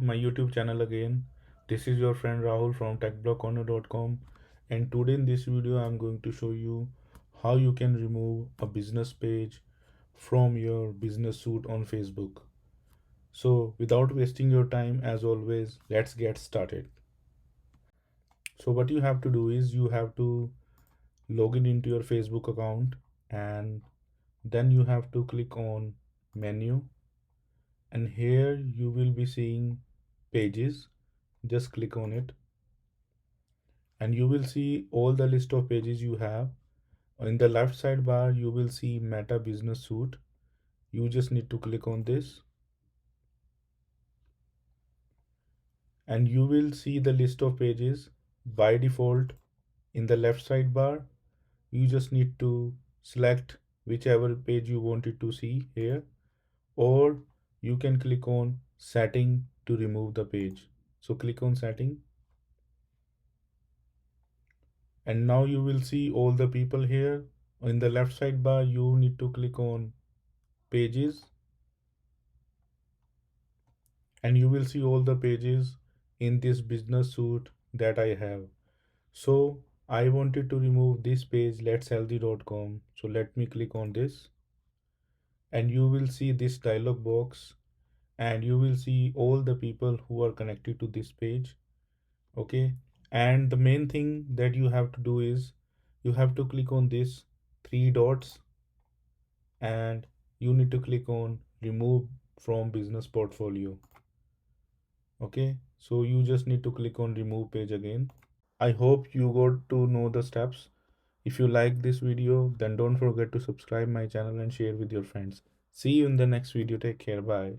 my YouTube channel again. This is your friend Rahul from techblockcorner.com, and today in this video I'm going to show you how you can remove a business page from your business suite on Facebook. So without wasting your time, as always, let's get started. So what you have to do is you have to log in into your Facebook account, and then you have to click on menu, and here you will be seeing pages. Just click on it and you will see all the list of pages you have. In the left sidebar you will see Meta Business Suite. You just need to click on this and you will see the list of pages by default. In the left sidebar you just need to select whichever page you wanted to see here, or you can click on setting to remove the page. So click on setting, and now you will see all the people here. In the left sidebar you need to click on pages, and you will see all the pages in this business suite that I have. So I wanted to remove this page, letshealthy.com. So let me click on this and you will see this dialog box, and you will see all the people who are connected to this page. Okay, and the main thing that you have to do is you have to click on this three dots and you need to click on remove from business portfolio. Okay, so you just need to click on remove page again. I hope you got to know the steps. If you like this video, then don't forget to subscribe my channel and share with your friends. See you in the next video. Take care. Bye.